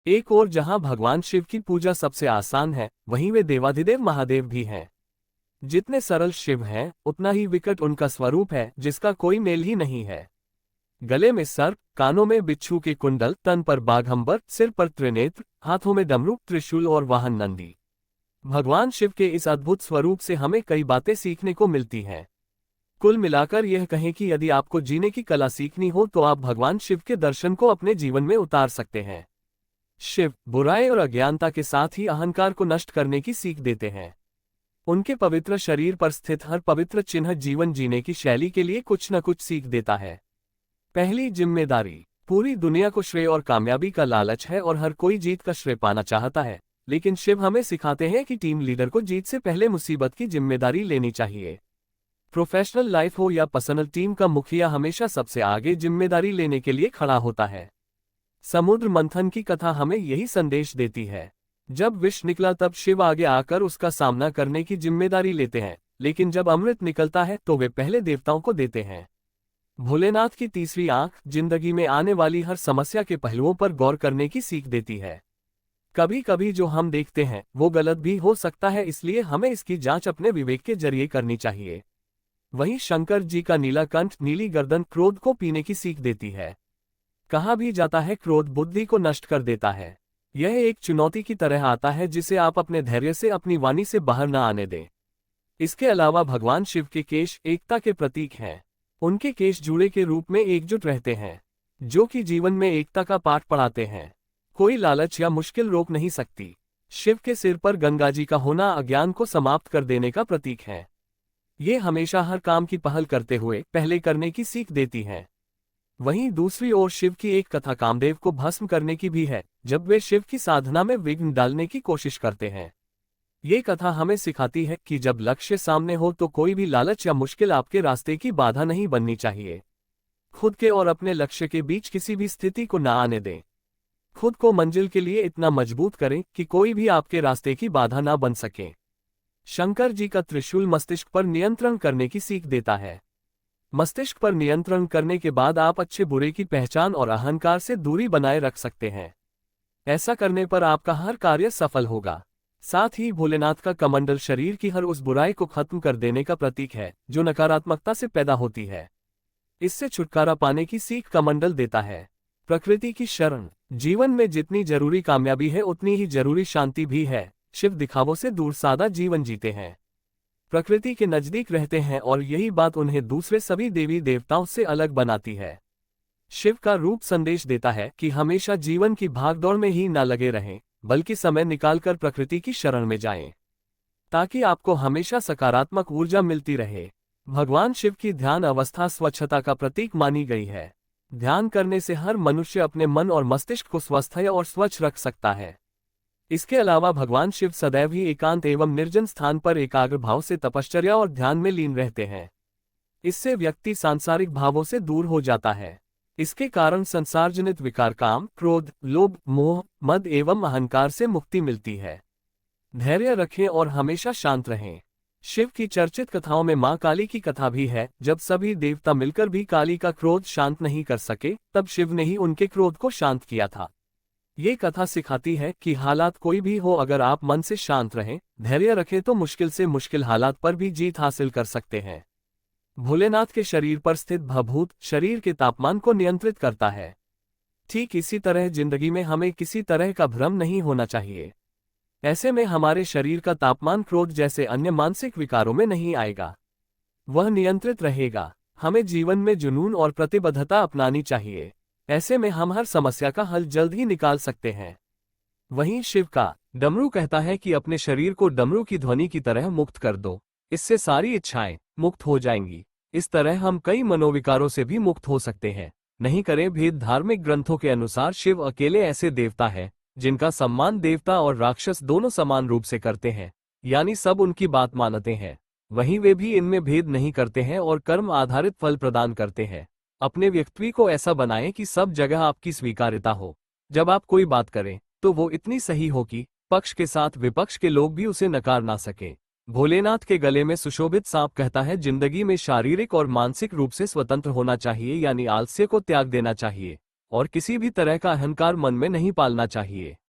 एक और जहां भगवान शिव की पूजा सबसे आसान है, वहीं वे देवाधिदेव महादेव भी हैं। जितने सरल शिव हैं, उतना ही विकट उनका स्वरूप है, जिसका कोई मेल ही नहीं है। गले में सर्प, कानों में बिच्छू के कुंडल, तन पर बाघंबर, सिर पर त्रिनेत्र, हाथों में डमरू, त्रिशूल और वाहन नंदी। भगवान शिव के इस अद्भुत स्वरूप से हमें कई बातें सीखने को मिलती हैं। कुल मिलाकर यह कहें कि यदि आपको जीने की कला सीखनी हो तो आप भगवान शिव के दर्शन को अपने जीवन में उतार सकते हैं। शिव बुराई और अज्ञानता के साथ ही अहंकार को नष्ट करने की सीख देते हैं। उनके पवित्र शरीर पर स्थित हर पवित्र चिन्ह जीवन जीने की शैली के लिए कुछ न कुछ सीख देता है। पहली जिम्मेदारी। पूरी दुनिया को श्रेय और कामयाबी का लालच है और हर कोई जीत का श्रेय पाना चाहता है, लेकिन शिव हमें सिखाते हैं कि टीम लीडर को जीत से पहले मुसीबत की जिम्मेदारी लेनी चाहिए। प्रोफेशनल लाइफ हो या पर्सनल, टीम का मुखिया हमेशा सबसे आगे जिम्मेदारी लेने के लिए खड़ा होता है। समुद्र मंथन की कथा हमें यही संदेश देती है। जब विष निकला तब शिव आगे आकर उसका सामना करने की जिम्मेदारी लेते हैं, लेकिन जब अमृत निकलता है तो वे पहले देवताओं को देते हैं। भोलेनाथ की तीसरी आंख जिंदगी में आने वाली हर समस्या के पहलुओं पर गौर करने की सीख देती है। कभी कभी जो हम देखते हैं वो गलत भी हो सकता है, इसलिए हमें इसकी जांच अपने विवेक के जरिए करनी चाहिए। वहीं शंकर जी का नीला कंठ, नीली गर्दन क्रोध को पीने की सीख देती है। कहा भी जाता है क्रोध बुद्धि को नष्ट कर देता है। यह एक चुनौती की तरह आता है जिसे आप अपने धैर्य से, अपनी वाणी से बाहर न आने दें। इसके अलावा भगवान शिव के केश एकता के प्रतीक हैं। उनके केश जूड़े के रूप में एकजुट रहते हैं, जो कि जीवन में एकता का पाठ पढ़ाते हैं। कोई लालच या मुश्किल रोक नहीं सकती। शिव के सिर पर गंगा जी का होना अज्ञान को समाप्त कर देने का प्रतीक है। ये हमेशा हर काम की पहल करते हुए पहले करने की सीख देती हैं। वहीं दूसरी ओर शिव की एक कथा कामदेव को भस्म करने की भी है, जब वे शिव की साधना में विघ्न डालने की कोशिश करते हैं। ये कथा हमें सिखाती है कि जब लक्ष्य सामने हो तो कोई भी लालच या मुश्किल आपके रास्ते की बाधा नहीं बननी चाहिए। खुद के और अपने लक्ष्य के बीच किसी भी स्थिति को ना आने दें। खुद को मंजिल के लिए इतना मजबूत करें कि कोई भी आपके रास्ते की बाधा ना बन सके। शंकर जी का त्रिशूल मस्तिष्क पर नियंत्रण करने की सीख देता है। मस्तिष्क पर नियंत्रण करने के बाद आप अच्छे बुरे की पहचान और अहंकार से दूरी बनाए रख सकते हैं। ऐसा करने पर आपका हर कार्य सफल होगा। साथ ही भोलेनाथ का कमंडल शरीर की हर उस बुराई को खत्म कर देने का प्रतीक है जो नकारात्मकता से पैदा होती है। इससे छुटकारा पाने की सीख कमंडल देता है। प्रकृति की शरण। जीवन में जितनी जरूरी कामयाबी है उतनी ही जरूरी शांति भी है। शिव दिखावों से दूर सादा जीवन जीते हैं, प्रकृति के नजदीक रहते हैं और यही बात उन्हें दूसरे सभी देवी देवताओं से अलग बनाती है। शिव का रूप संदेश देता है कि हमेशा जीवन की भागदौड़ में ही ना लगे रहें, बल्कि समय निकालकर प्रकृति की शरण में जाएं, ताकि आपको हमेशा सकारात्मक ऊर्जा मिलती रहे। भगवान शिव की ध्यान अवस्था स्वच्छता का प्रतीक मानी गई है। ध्यान करने से हर मनुष्य अपने मन और मस्तिष्क को स्वस्थ और स्वच्छ रख सकता है। इसके अलावा भगवान शिव सदैव ही एकांत एवं निर्जन स्थान पर एकाग्र भाव से तपश्चर्या और ध्यान में लीन रहते हैं। इससे व्यक्ति सांसारिक भावों से दूर हो जाता है। इसके कारण संसारजनित विकार काम, क्रोध, लोभ, मोह, मद एवं अहंकार से मुक्ति मिलती है। धैर्य रखें और हमेशा शांत रहें। शिव की चर्चित कथाओं में मां काली की कथा भी है। जब सभी देवता मिलकर भी काली का क्रोध शांत नहीं कर सके, तब शिव ने ही उनके क्रोध को शांत किया था। ये कथा सिखाती है कि हालात कोई भी हो, अगर आप मन से शांत रहें, धैर्य रखें तो मुश्किल से मुश्किल हालात पर भी जीत हासिल कर सकते हैं। भोलेनाथ के शरीर पर स्थित भभूत शरीर के तापमान को नियंत्रित करता है। ठीक इसी तरह जिंदगी में हमें किसी तरह का भ्रम नहीं होना चाहिए। ऐसे में हमारे शरीर का तापमान क्रोध जैसे अन्य मानसिक विकारों में नहीं आएगा, वह नियंत्रित रहेगा। हमें जीवन में जुनून और प्रतिबद्धता अपनानी चाहिए। ऐसे में हम हर समस्या का हल जल्द ही निकाल सकते हैं। वहीं शिव का डमरू कहता है कि अपने शरीर को डमरू की ध्वनि की तरह मुक्त कर दो, इससे सारी इच्छाएं मुक्त हो जाएंगी। इस तरह हम कई मनोविकारों से भी मुक्त हो सकते हैं। नहीं करें भेद। धार्मिक ग्रंथों के अनुसार शिव अकेले ऐसे देवता है जिनका सम्मान देवता और राक्षस दोनों समान रूप से करते हैं, यानी सब उनकी बात मानते हैं। वहीं वे भी इनमें भेद नहीं करते हैं और कर्म आधारित फल प्रदान करते हैं। अपने व्यक्तित्व को ऐसा बनाएं कि सब जगह आपकी स्वीकार्यता हो। जब आप कोई बात करें तो वो इतनी सही हो कि पक्ष के साथ विपक्ष के लोग भी उसे नकार ना सके। भोलेनाथ के गले में सुशोभित सांप कहता है, जिंदगी में शारीरिक और मानसिक रूप से स्वतंत्र होना चाहिए, यानी आलस्य को त्याग देना चाहिए। और किसी भी तरह का अहंकार मन में नहीं पालना चाहिए।